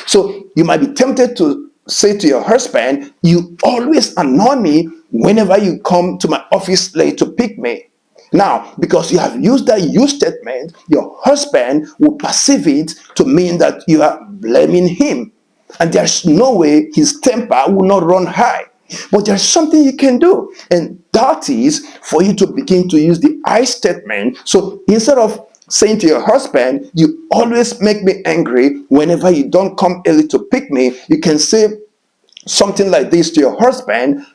So you might be tempted to say to your husband, you always annoy me whenever you come to my office late to pick me. Now, because you have used that you statement, your husband will perceive it to mean that you are blaming him. And there's no way his temper will not run high. But there's something you can do, and that is for you to begin to use the I statement. So instead of saying to your husband, you always make me angry whenever you don't come early to pick me, you can say something like this to your husband: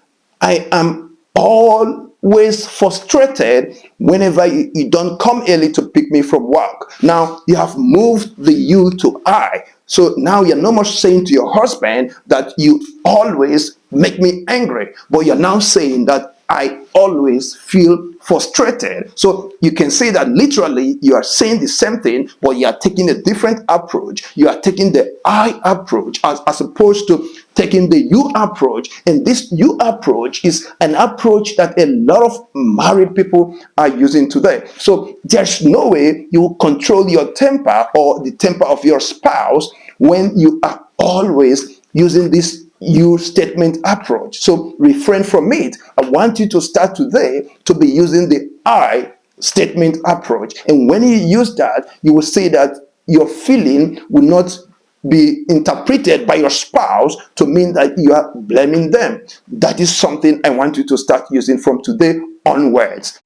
I am always frustrated whenever you don't come early to pick me from work. Now you have moved the you to I. So now you're no more saying to your husband that you always make me angry, but you're now saying that I always feel frustrated. So you can say that literally you are saying the same thing, but you are taking a different approach. You are taking the I approach as opposed to taking the you approach. And this you approach is an approach that a lot of married people are using today. So there's no way you control your temper or the temper of your spouse when you are always using this you statement approach. So refrain from it. I want you to start today to be using the I statement approach. And when you use that, you will see that your feeling will not be interpreted by your spouse to mean that you are blaming them. That is something I want you to start using from today onwards.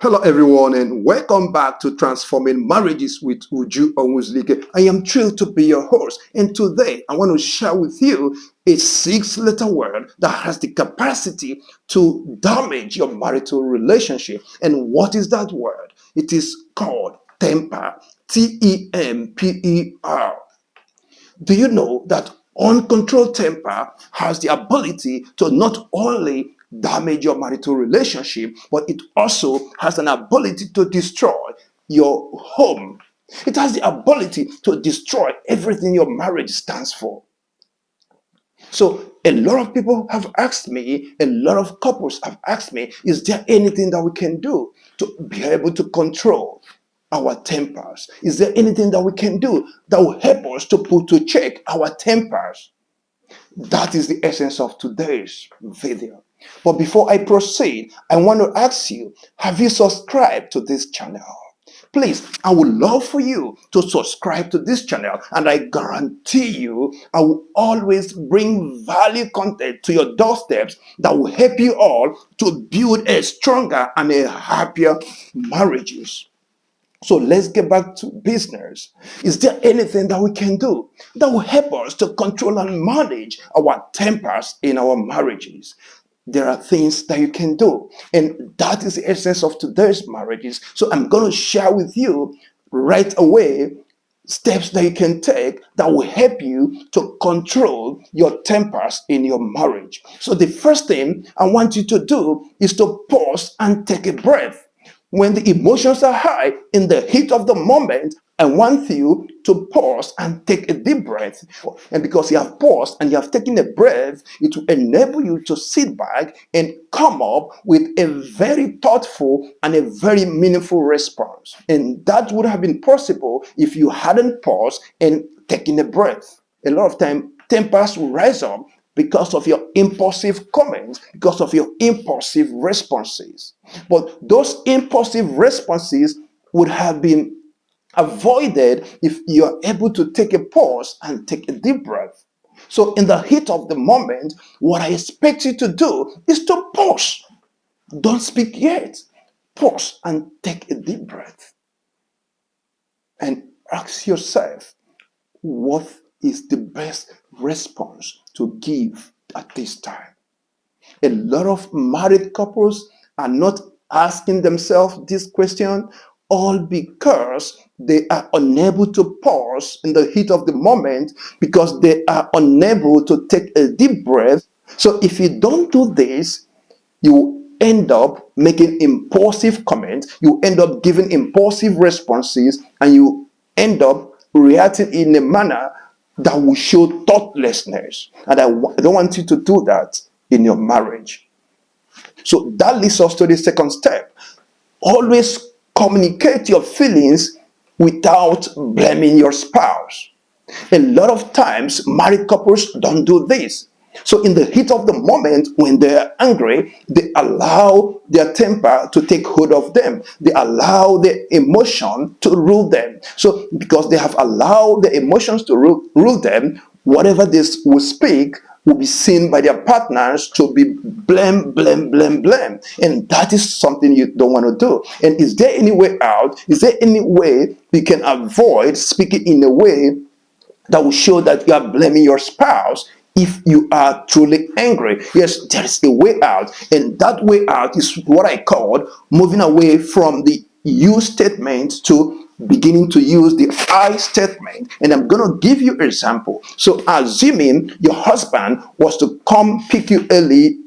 Hello everyone, and welcome back to Transforming Marriages with Uju Onwuzlike. I am thrilled to be your host, and today I want to share with you a 6-letter word that has the capacity to damage your marital relationship. And what is that word? It is called temper. Temper. Do you know that uncontrolled temper has the ability to not only damage your marital relationship, but it also has an ability to destroy your home? It has the ability to destroy everything your marriage stands for. So a lot of people have asked me, a lot of couples have asked me, is there anything that we can do to be able to control our tempers? Is there anything that we can do that will help us to put to check our tempers? That is the essence of today's video. But before I proceed, I want to ask you, have you subscribed to this channel? Please, I would love for you to subscribe to this channel, and I guarantee you I will always bring value content to your doorsteps that will help you all to build a stronger and a happier marriages. So let's get back to business. Is there anything that we can do that will help us to control and manage our tempers in our marriages? There are things that you can do, and that is the essence of today's marriages. So I'm going to share with you right away steps that you can take that will help you to control your tempers in your marriage. So the first thing I want you to do is to pause and take a breath. When the emotions are high, in the heat of the moment, I want you to pause and take a deep breath. And because you have paused and you have taken a breath, it will enable you to sit back and come up with a very thoughtful and a very meaningful response. And that would have been possible if you hadn't paused and taken a breath. A lot of time, tempers will rise up because of your impulsive comments, because of your impulsive responses. But those impulsive responses would have been avoided if you are able to take a pause and take a deep breath. So in the heat of the moment, what I expect you to do is to pause. Don't speak yet. Pause and take a deep breath. And ask yourself, what is the best response to give at this time? A lot of married couples are not asking themselves this question, all because they are unable to pause in the heat of the moment, because they are unable to take a deep breath. So if you don't do this, you end up making impulsive comments, you end up giving impulsive responses, and you end up reacting in a manner that will show thoughtlessness. And I don't want you to do that in your marriage. So that leads us to the second step. always communicate your feelings without blaming your spouse. A lot of times, married couples don't do this. So, in the heat of the moment, when they're angry, they allow their temper to take hold of them. They allow their emotion to rule them. So, because they have allowed the emotions to rule them, whatever they will speak will be seen by their partners to be blame, blame, blame, blame. And that is something you don't want to do. And is there any way out? Is there any way you can avoid speaking in a way that will show that you are blaming your spouse if you are truly angry? Yes, there is a way out, and that way out is what I call moving away from the you statement to beginning to use the I statement. And I'm going to give you an example. So, assuming your husband was to come pick you early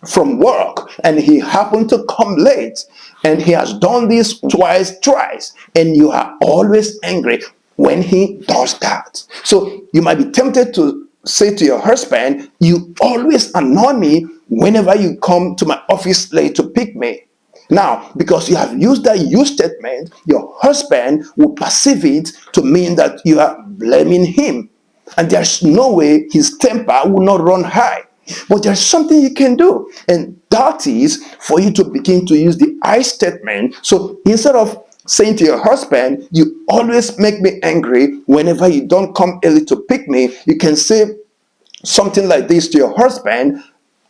from work and he happened to come late, and he has done this twice, and you are always angry when he does that. So you might be tempted to say to your husband, you always annoy me whenever you come to my office late to pick me. Now, because you have used that you statement, your husband will perceive it to mean that you are blaming him, and there's no way his temper will not run high. But there's something you can do, and that is for you to begin to use the I statement. So instead of saying to your husband, you always make me angry whenever you don't come early to pick me, you can say something like this to your husband: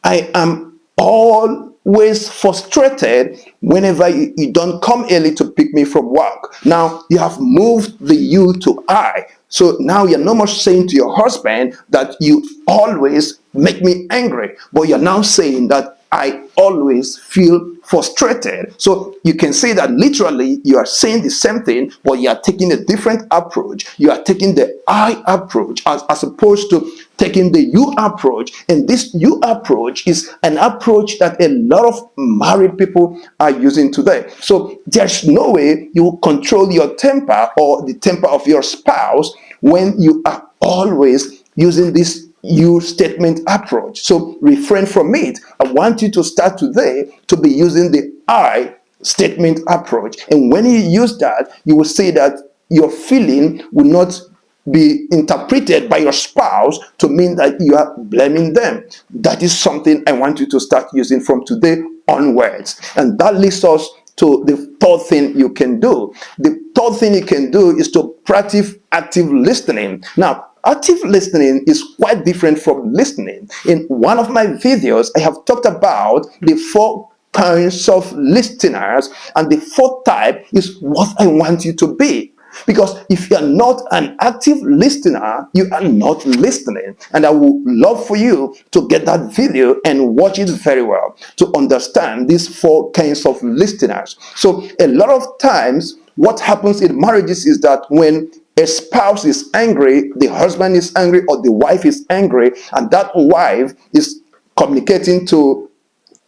I am always frustrated whenever you don't come early to pick me from work. Now you have moved the you to I. So now you're no more saying to your husband that you always make me angry, but you're now saying that I always feel frustrated. So you can say that literally you are saying the same thing, but you are taking a different approach. You are taking the I approach as opposed to taking the you approach. And this you approach is an approach that a lot of married people are using today. So there's no way you will control your temper or the temper of your spouse when you are always using this you statement approach. So refrain from it. I want you to start today to be using the I statement approach. And when you use that, you will see that your feeling will not be interpreted by your spouse to mean that you are blaming them. That is something I want you to start using from today onwards. And that leads us to the third thing you can do. The third thing you can do is to practice active listening. Now, active listening is quite different from listening. In one of my videos, I have talked about the four kinds of listeners, and the fourth type is what I want you to be. Because if you are not an active listener, you are not listening. And I would love for you to get that video and watch it very well to understand these four kinds of listeners. So a lot of times, what happens in marriages is that when a spouse is angry, the husband is angry, or the wife is angry, and that wife is communicating to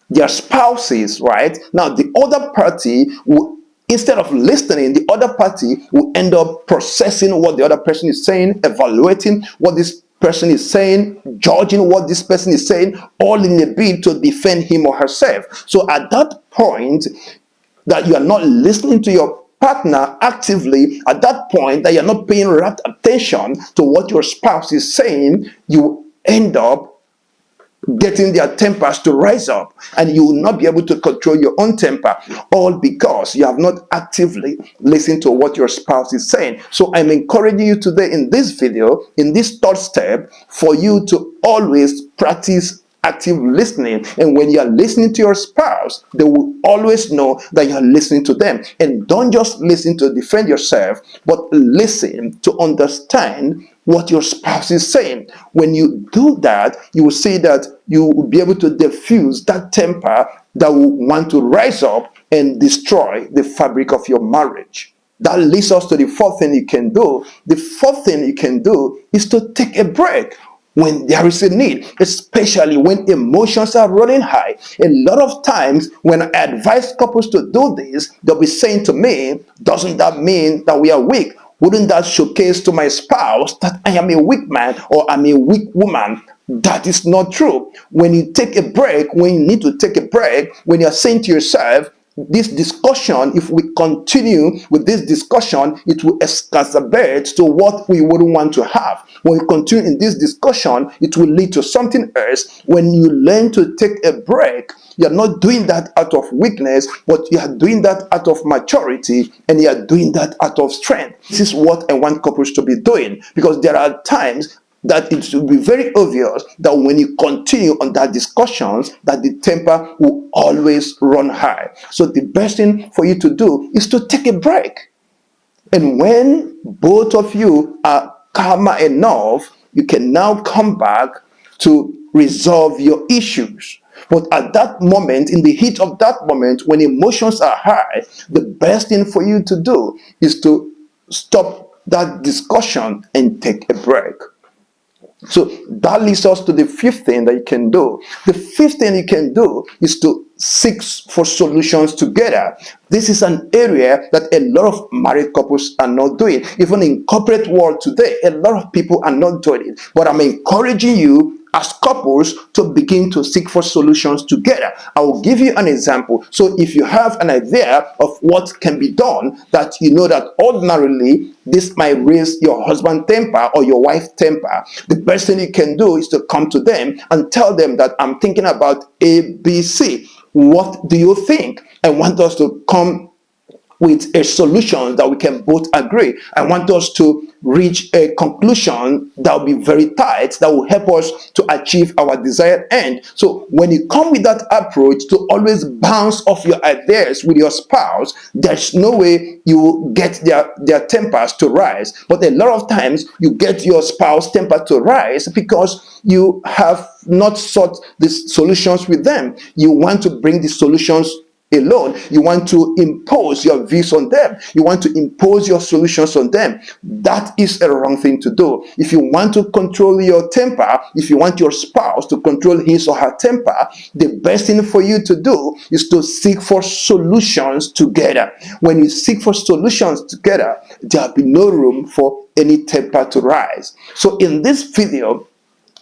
their spouses, right? Now, the other party will, instead of listening, the other party will end up processing what the other person is saying, evaluating what this person is saying, judging what this person is saying, all in a bid to defend him or herself. So at that point, that you are not listening to your partner actively, at that point that you're not paying rapt attention to what your spouse is saying, you end up getting their tempers to rise up, and you will not be able to control your own temper, all because you have not actively listened to what your spouse is saying. So I'm encouraging you today in this video, in this third step, for you to always practice active listening. And when you are listening to your spouse, they will always know that you are listening to them. And don't just listen to defend yourself, but listen to understand what your spouse is saying. When you do that, you will see that you will be able to diffuse that temper that will want to rise up and destroy the fabric of your marriage. That leads us to the fourth thing you can do. The fourth thing you can do is to take a break when there is a need, especially when emotions are running high. A lot of times when I advise couples to do this, they'll be saying to me, doesn't that mean that we are weak? Wouldn't that showcase to my spouse that I am a weak man or I'm a weak woman? That is not true. When you take a break, when you need to take a break, when you're saying to yourself, this discussion, if we continue with this discussion, it will exacerbate to what we wouldn't want to have. When we continue in this discussion, it will lead to something else. When you learn to take a break, you're not doing that out of weakness, but you are doing that out of maturity, and you are doing that out of strength. This is what I want couples to be doing, because there are times that it will be very obvious that when you continue on that discussions, that the temper will always run high. So the best thing for you to do is to take a break. And when both of you are calmer enough, you can now come back to resolve your issues. But at that moment, in the heat of that moment, when emotions are high, the best thing for you to do is to stop that discussion and take a break. So that leads us to the fifth thing that you can do. The fifth thing you can do is to seek for solutions together. This is an area that a lot of married couples are not doing. Even in corporate world today, a lot of people are not doing it. But I'm encouraging you as couples to begin to seek for solutions together. I will give you an example. So if you have an idea of what can be done, that you know that ordinarily this might raise your husband's temper or your wife's temper, the best thing you can do is to come to them and tell them that I'm thinking about A, B, C. What do you think? I want us to come with a solution that we can both agree. I want us to reach a conclusion that will be very tight, that will help us to achieve our desired end. So when you come with that approach to always bounce off your ideas with your spouse, there's no way you will get their tempers to rise. But a lot of times you get your spouse temper to rise because you have not sought the solutions with them. You want to bring the solutions alone. You want to impose your views on them. You want to impose your solutions on them. That is a wrong thing to do. If you want to control your temper, if you want your spouse to control his or her temper, the best thing for you to do is to seek for solutions together. When you seek for solutions together, there will be no room for any temper to rise. So in this video,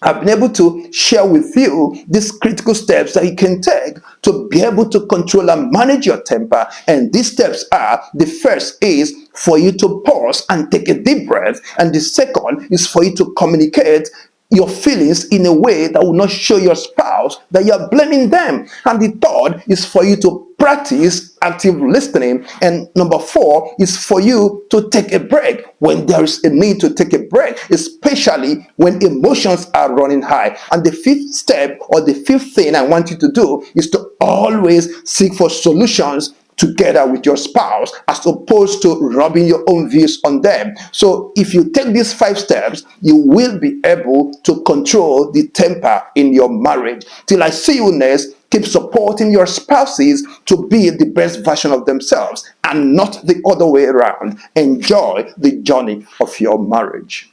I've been able to share with you these critical steps that you can take to be able to control and manage your temper. And these steps are, the first is for you to pause and take a deep breath. And the second is for you to communicate your feelings in a way that will not show your spouse that you are blaming them. And the third is for you to practice active listening. And number four is for you to take a break when there is a need to take a break, especially when emotions are running high. And the fifth step, or the fifth thing I want you to do, is to always seek for solutions together with your spouse, as opposed to rubbing your own views on them. So if you take these 5 steps, you will be able to control the temper in your marriage. Till I see you next, keep supporting your spouses to be the best version of themselves and not the other way around. Enjoy the journey of your marriage.